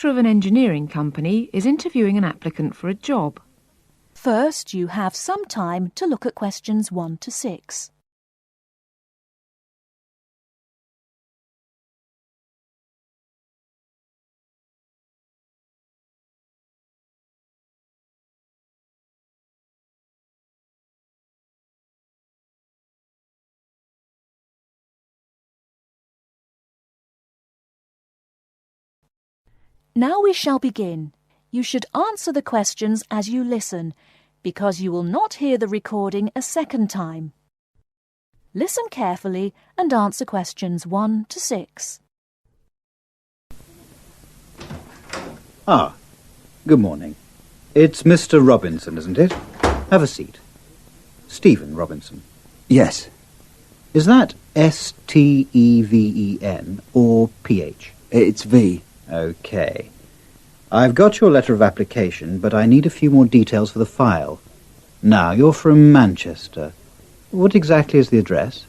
director of an engineering company is interviewing an applicant for a job. First, you have some time to look at questions 1 to 6. Now we shall begin. You should answer the questions as you listen, because you will not hear the recording a second time. Listen carefully and answer questions 1 to 6. Good morning. It's Mr. Robinson, isn't it? Have a seat. Stephen Robinson. Yes. Is that S-T-E-V-E-N or P-H? It's V. OK. I've got your letter of application, but I need a few more details for the file. Now, you're from Manchester. What exactly is the address?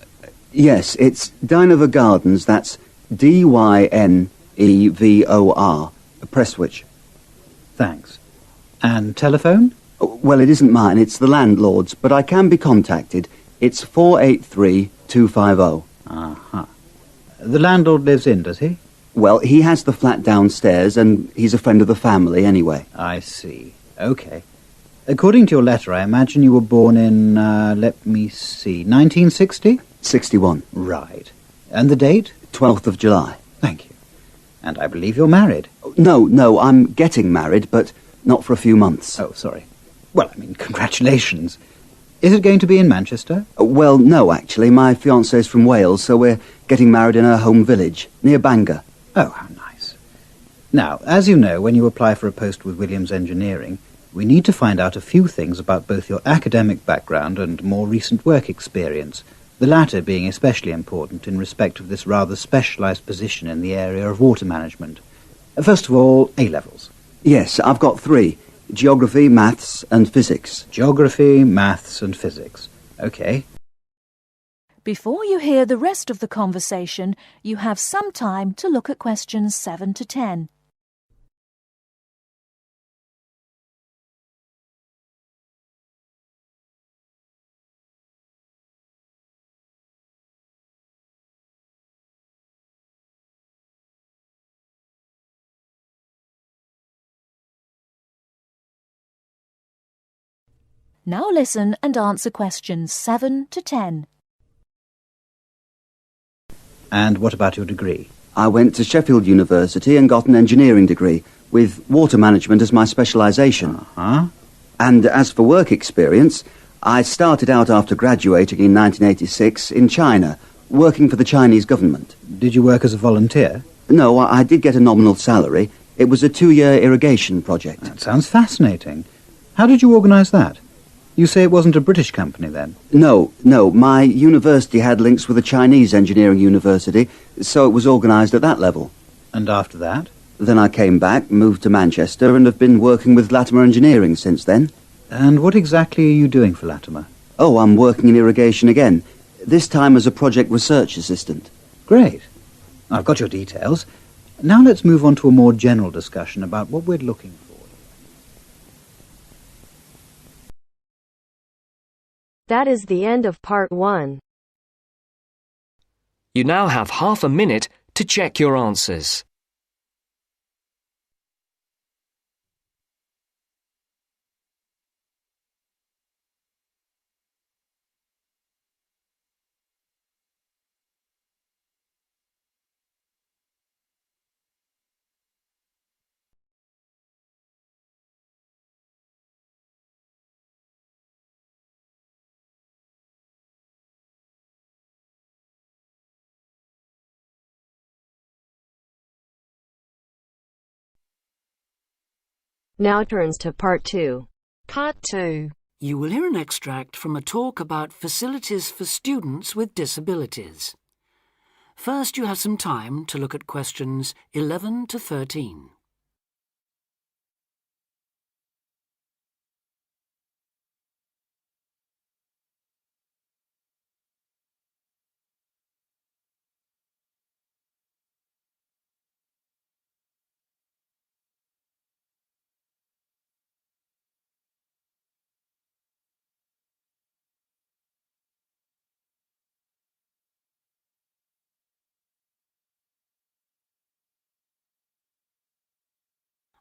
Yes, it's Dynevor Gardens, that's D-Y-N-E-V-O-R, Prestwich. Thanks. And telephone? Well, it isn't mine, it's the landlord's, but I can be contacted. It's 483-250. Uh-huh. The landlord lives in, does he? Well, he has the flat downstairs, and he's a friend of the family anyway. I see. OK. According to your letter, I imagine you were born in, let me see, 1960? 61. Right. And the date? 12th of July. Thank you. And I believe you're married. No, I'm getting married, but not for a few months. Oh, sorry. Well, I mean, congratulations. Is it going to be in Manchester? Well, no, actually. My fiancée's from Wales, so we're getting married in her home village, near Bangor. Oh, how nice. Now, as you know, when you apply for a post with Williams Engineering, we need to find out a few things about both your academic background and more recent work experience, the latter being especially important in respect of this rather specialised position in the area of water management. First of all, A-levels. Yes, I've got 3. Geography, maths and physics. Geography, maths and physics. OK. Before you hear the rest of the conversation, you have some time to look at questions 7 to 10. Now listen and answer questions 7 to 10. And what about your degree? I went to Sheffield University and got an engineering degree, with water management as my specialisation. Uh-huh. And as for work experience, I started out after graduating in 1986 in China, working for the Chinese government. Did you work as a volunteer? No, I did get a nominal salary. It was a 2-year irrigation project. That sounds fascinating. How did you organise that? You say it wasn't a British company, then? No. My university had links with a Chinese engineering university, so it was organised at that level. And after that? Then I came back, moved to Manchester, and have been working with Latimer Engineering since then. And what exactly are you doing for Latimer? Oh, I'm working in irrigation again, this time as a project research assistant. Great. I've got your details. Now let's move on to a more general discussion about what we're looking for. That is the end of part 1. You now have half a minute to check your answers. Now turns to part 2. Part 2. You will hear an extract from a talk about facilities for students with disabilities. First, you have some time to look at questions 11 to 13.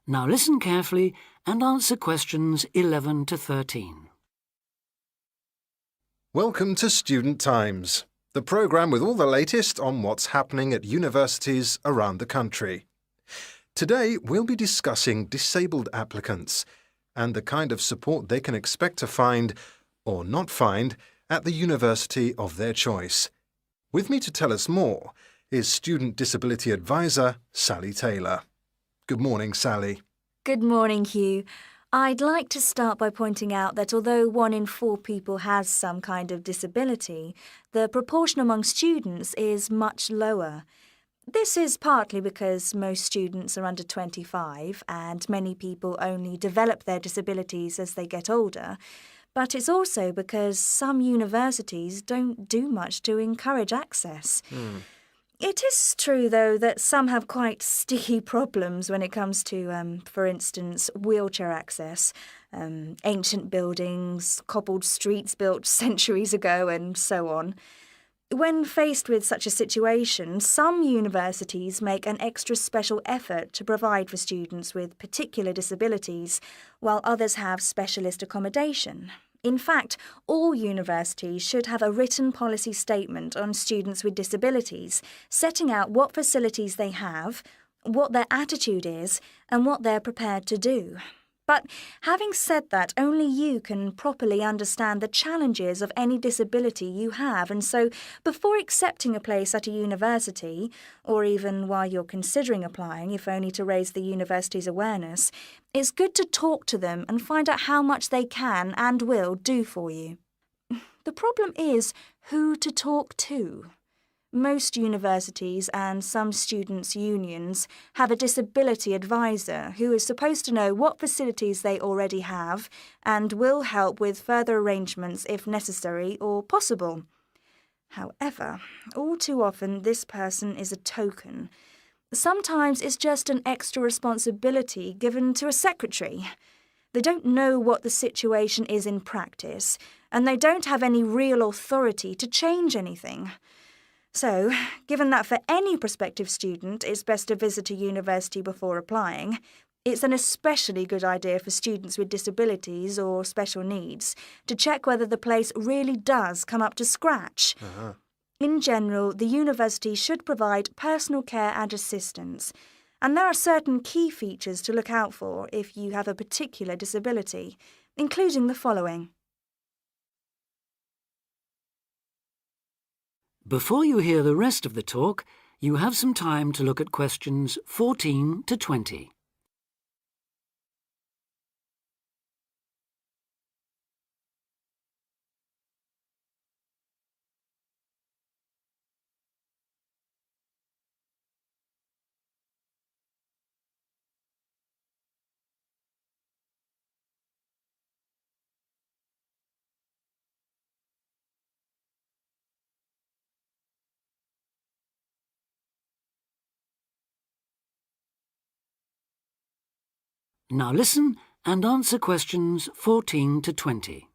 Now listen carefully and answer questions 11 to 13. Welcome to Student Times, the programme with all the latest on what's happening at universities around the country. Today we'll be discussing disabled applicants and the kind of support they can expect to find, or not find, at the university of their choice. With me to tell us more is Student Disability Advisor Sally Taylor. Good morning, Sally. Good morning, Hugh. I'd like to start by pointing out that although 1 in 4 people has some kind of disability, the proportion among students is much lower. This is partly because most students are under 25 and many people only develop their disabilities as they get older, but it's also because some universities don't do much to encourage access. It is true, though, that some have quite sticky problems when it comes to, for instance, wheelchair access, ancient buildings, cobbled streets built centuries ago, and so on. When faced with such a situation, some universities make an extra special effort to provide for students with particular disabilities, while others have specialist accommodation. In fact, all universities should have a written policy statement on students with disabilities, setting out what facilities they have, what their attitude is, and what they're prepared to do. But having said that, only you can properly understand the challenges of any disability you have, and so before accepting a place at a university, or even while you're considering applying, if only to raise the university's awareness, it's good to talk to them and find out how much they can and will do for you. The problem is who to talk to. Most universities and some students' unions have a disability advisor who is supposed to know what facilities they already have and will help with further arrangements if necessary or possible. However, all too often this person is a token. Sometimes it's just an extra responsibility given to a secretary. They don't know what the situation is in practice, and they don't have any real authority to change anything. So, given that for any prospective student it's best to visit a university before applying, it's an especially good idea for students with disabilities or special needs to check whether the place really does come up to scratch. In general, the university should provide personal care and assistance, and there are certain key features to look out for if you have a particular disability, including the following. Before you hear the rest of the talk, you have some time to look at questions 14 to 20. Now listen and answer questions 14 to 20.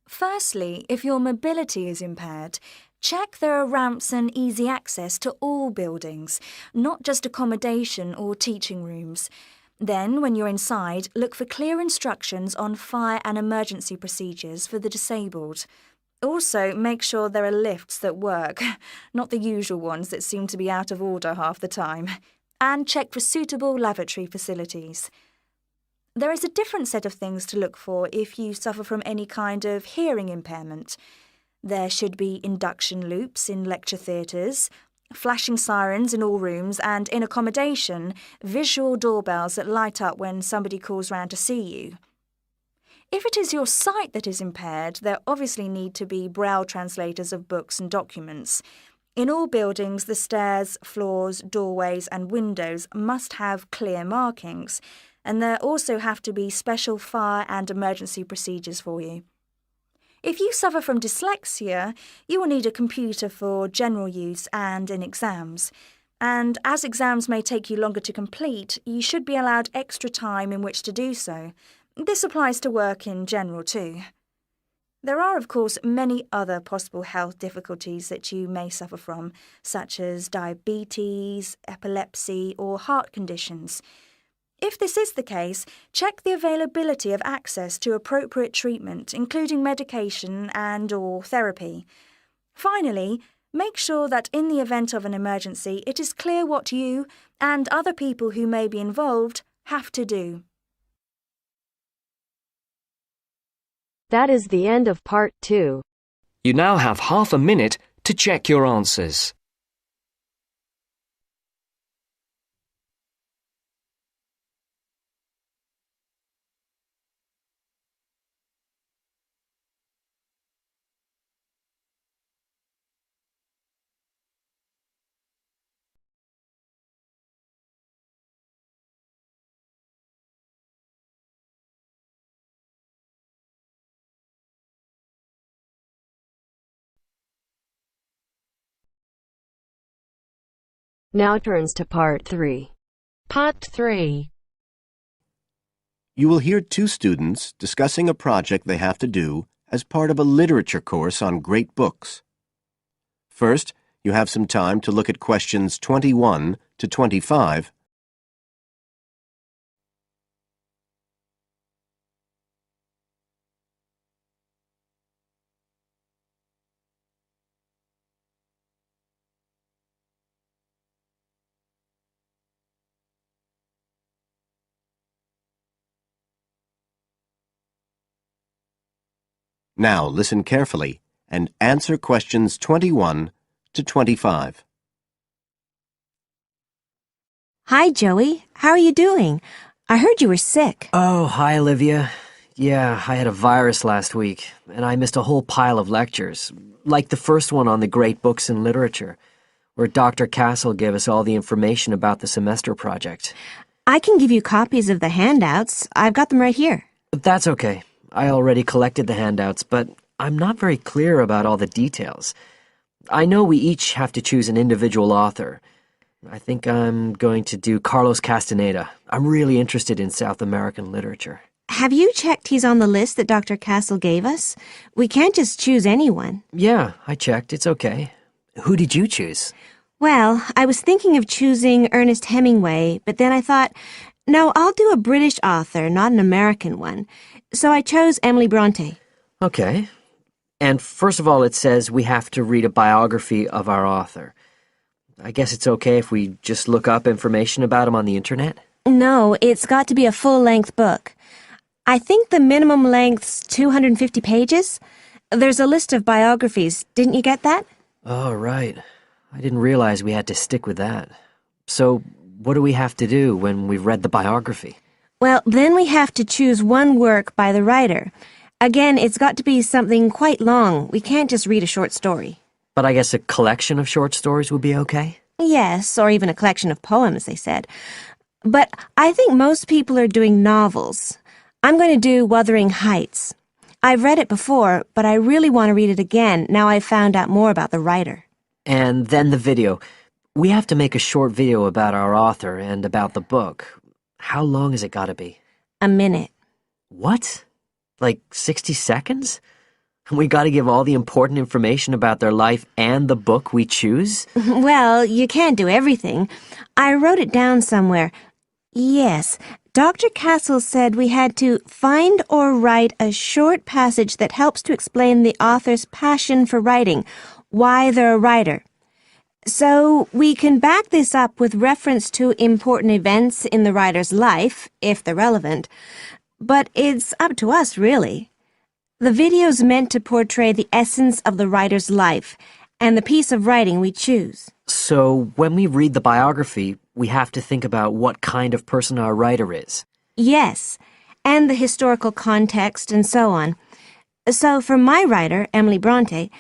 Firstly, if your mobility is impaired, check there are ramps and easy access to all buildings, not just accommodation or teaching rooms. Then, when you're inside, look for clear instructions on fire and emergency procedures for the disabled. Also, make sure there are lifts that work, not the usual ones that seem to be out of order half the time. And check for suitable lavatory facilities. There is a different set of things to look for if you suffer from any kind of hearing impairment. There should be induction loops in lecture theatres, flashing sirens in all rooms, and in accommodation, visual doorbells that light up when somebody calls round to see you. If it is your sight that is impaired, there obviously need to be braille translators of books and documents. In all buildings, the stairs, floors, doorways and windows must have clear markings, and there also have to be special fire and emergency procedures for you. If you suffer from dyslexia, you will need a computer for general use and in exams. And as exams may take you longer to complete, you should be allowed extra time in which to do so. This applies to work in general too. There are, of course, many other possible health difficulties that you may suffer from, such as diabetes, epilepsy, or heart conditions. If this is the case, check the availability of access to appropriate treatment, including medication and/or therapy. Finally, make sure that in the event of an emergency, it is clear what you and other people who may be involved have to do. That is the end of part 2. You now have half a minute to check your answers. Now turns to part 3. Part 3. You will hear two students discussing a project they have to do as part of a literature course on great books. First, you have some time to look at questions 21 to 25. Now listen carefully and answer questions 21 to 25. Hi, Joey. How are you doing? I heard you were sick. Oh, hi, Olivia. Yeah, I had a virus last week, and I missed a whole pile of lectures, like the first one on the great books in literature, where Dr. Castle gave us all the information about the semester project. I can give you copies of the handouts. I've got them right here. That's okay. I already collected the handouts, but I'm not very clear about all the details. I know we each have to choose an individual author. I think I'm going to do Carlos Castaneda. I'm really interested in South American literature. Have you checked he's on the list that Dr. Castle gave us? We can't just choose anyone. Yeah, I checked. It's okay. Who did you choose? Well, I was thinking of choosing Ernest Hemingway, but then I thought, no, I'll do a British author, not an American one. So I chose Emily Bronte. Okay. And first of all, it says we have to read a biography of our author. I guess it's okay if we just look up information about him on the internet? No, it's got to be a full-length book. I think the minimum length's 250 pages. There's a list of biographies. Didn't you get that? Oh, right. I didn't realize we had to stick with that. So, what do we have to do when we've read the biography? Well, then we have to choose one work by the writer. Again, it's got to be something quite long. We can't just read a short story. But I guess a collection of short stories would be okay? Yes, or even a collection of poems, they said. But I think most people are doing novels. I'm going to do Wuthering Heights. I've read it before, but I really want to read it again now I've found out more about the writer. And then the video. We have to make a short video about our author and about the book. How long has it got to be? A minute. What? Like 60 seconds? We got to give all the important information about their life and the book we choose? Well, you can't do everything. I wrote it down somewhere. Yes, Dr. Castle said we had to find or write a short passage that helps to explain the author's passion for writing, why they're a writer. So we can back this up with reference to important events in the writer's life, if they're relevant. But it's up to us, really. The video's meant to portray the essence of the writer's life and the piece of writing we choose. So when we read the biography, we have to think about what kind of person our writer is. Yes, and the historical context and so on. So for my writer, Emily Bronte,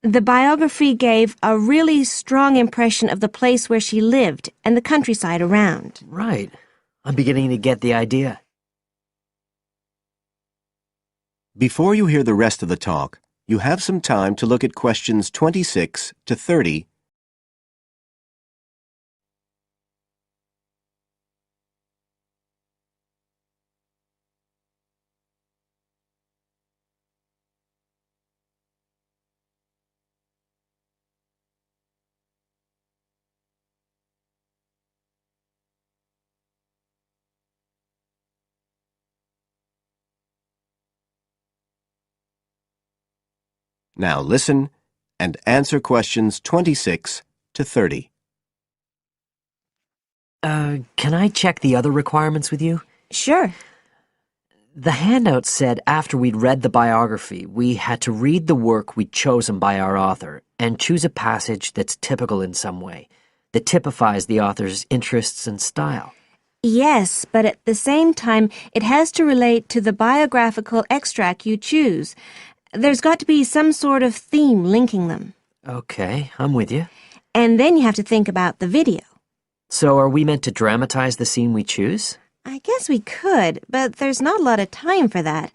the biography gave a really strong impression of the place where she lived and the countryside around. Right. I'm beginning to get the idea. Before you hear the rest of the talk, you have some time to look at questions 26 to 30. Now listen and answer questions 26 to 30. Can I check the other requirements with you? Sure. The handout said after we'd read the biography, we had to read the work we'd chosen by our author and choose a passage that's typical in some way, that typifies the author's interests and style. Yes, but at the same time, it has to relate to the biographical extract you choose. There's got to be some sort of theme linking them. Okay, I'm with you. And then you have to think about the video. So are we meant to dramatize the scene we choose? I guess we could, but there's not a lot of time for that.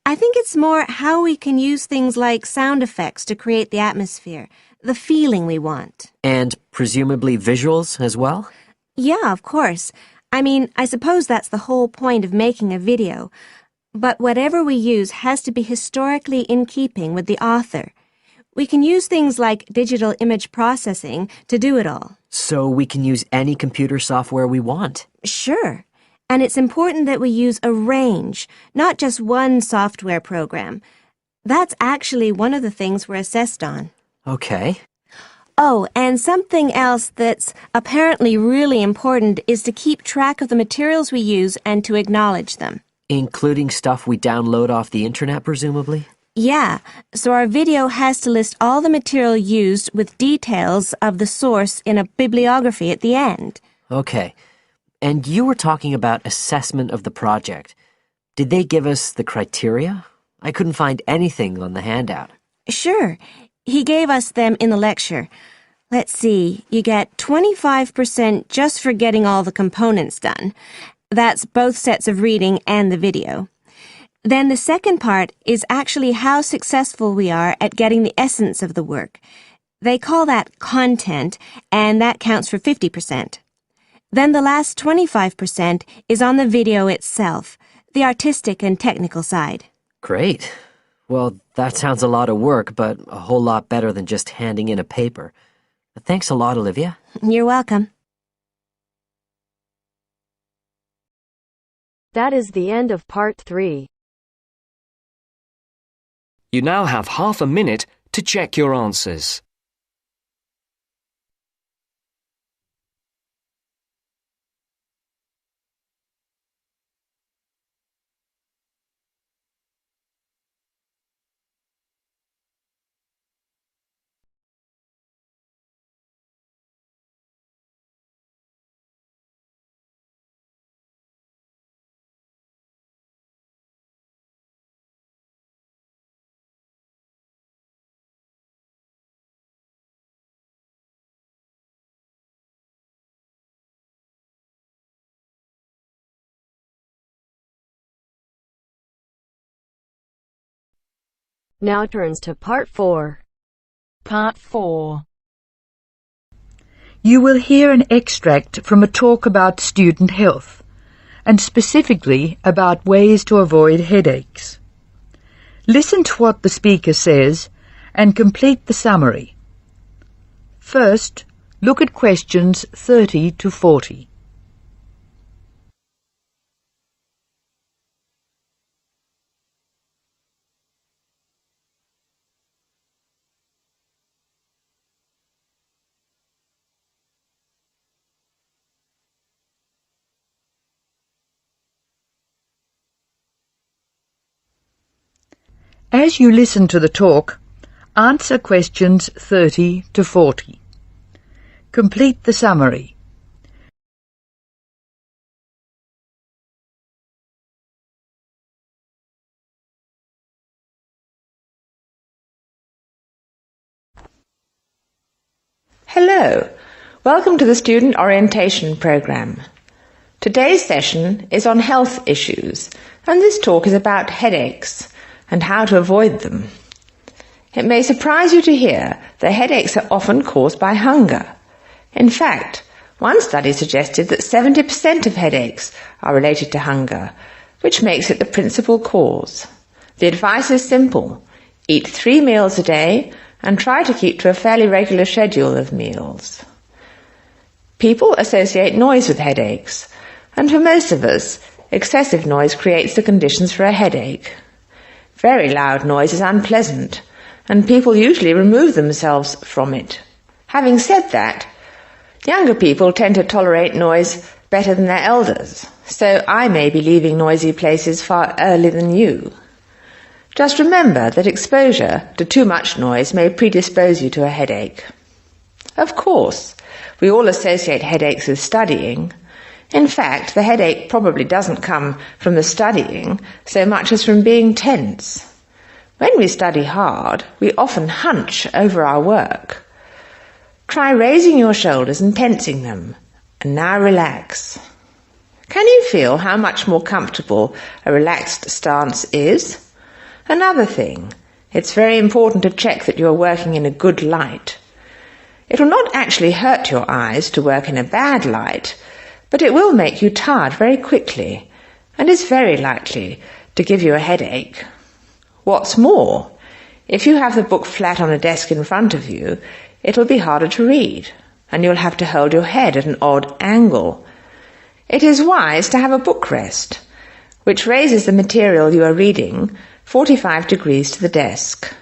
I think it's more how we can use things like sound effects to create the atmosphere, the feeling we want. And presumably visuals as well? Yeah, of course. I mean, I suppose that's the whole point of making a video. But whatever we use has to be historically in keeping with the author. We can use things like digital image processing to do it all. So we can use any computer software we want? Sure. And it's important that we use a range, not just one software program. That's actually one of the things we're assessed on. Okay. Oh, and something else that's apparently really important is to keep track of the materials we use and to acknowledge them. Including stuff we download off the internet, presumably? Yeah, so our video has to list all the material used with details of the source in a bibliography at the end. Okay. And you were talking about assessment of the project. Did they give us the criteria? I couldn't find anything on the handout. Sure. He gave us them in the lecture. Let's see, you get 25% just for getting all the components done. That's both sets of reading and the video. Then the second part is actually how successful we are at getting the essence of the work. They call that content, and that counts for 50%. Then the last 25% is on the video itself, the artistic and technical side. Great. Well, that sounds a lot of work, but a whole lot better than just handing in a paper. Thanks a lot, Olivia. You're welcome. That is the end of part 3. You now have half a minute to check your answers. Now turns to part 4. Part 4. You will hear an extract from a talk about student health, and specifically about ways to avoid headaches. Listen to what the speaker says and complete the summary. First, look at questions 30 to 40. As you listen to the talk, answer questions 30 to 40. Complete the summary. Hello, welcome to the Student Orientation Programme. Today's session is on health issues, and this talk is about headaches and how to avoid them. It may surprise you to hear that headaches are often caused by hunger. In fact, one study suggested that 70% of headaches are related to hunger, which makes it the principal cause. The advice is simple: eat 3 meals a day and try to keep to a fairly regular schedule of meals. People associate noise with headaches, and for most of us, excessive noise creates the conditions for a headache. Very loud noise is unpleasant, and people usually remove themselves from it. Having said that, younger people tend to tolerate noise better than their elders, so I may be leaving noisy places far earlier than you. Just remember that exposure to too much noise may predispose you to a headache. Of course, we all associate headaches with studying. In fact, the headache probably doesn't come from the studying so much as from being tense. When we study hard, we often hunch over our work. Try raising your shoulders and tensing them, and now relax. Can you feel how much more comfortable a relaxed stance is? Another thing, it's very important to check that you are working in a good light. It will not actually hurt your eyes to work in a bad light, but it will make you tired very quickly, and is very likely to give you a headache. What's more, if you have the book flat on a desk in front of you, it will be harder to read, and you'll have to hold your head at an odd angle. It is wise to have a book rest, which raises the material you are reading 45 degrees to the desk.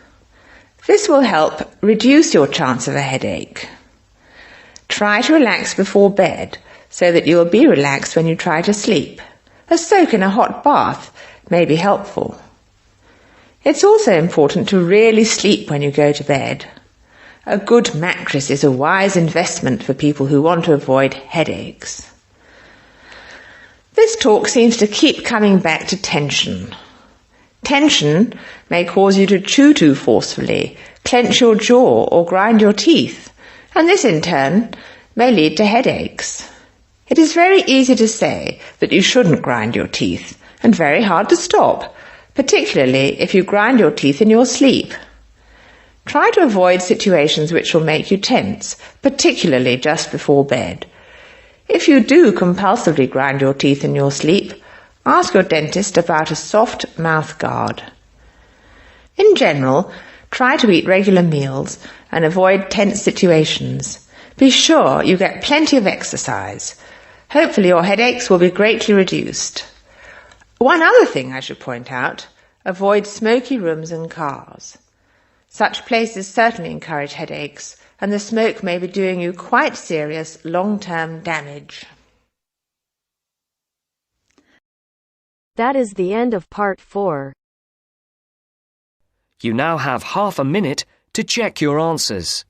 This will help reduce your chance of a headache. Try to relax before bed so that you will be relaxed when you try to sleep. A soak in a hot bath may be helpful. It's also important to really sleep when you go to bed. A good mattress is a wise investment for people who want to avoid headaches. This talk seems to keep coming back to tension. Tension may cause you to chew too forcefully, clench your jaw or grind your teeth, and this in turn may lead to headaches. It is very easy to say that you shouldn't grind your teeth, and very hard to stop, particularly if you grind your teeth in your sleep. Try to avoid situations which will make you tense, particularly just before bed. If you do compulsively grind your teeth in your sleep, ask your dentist about a soft mouth guard. In general, try to eat regular meals and avoid tense situations. Be sure you get plenty of exercise. Hopefully your headaches will be greatly reduced. One other thing I should point out, avoid smoky rooms and cars. Such places certainly encourage headaches, and the smoke may be doing you quite serious long-term damage. That is the end of part 4. You now have half a minute to check your answers.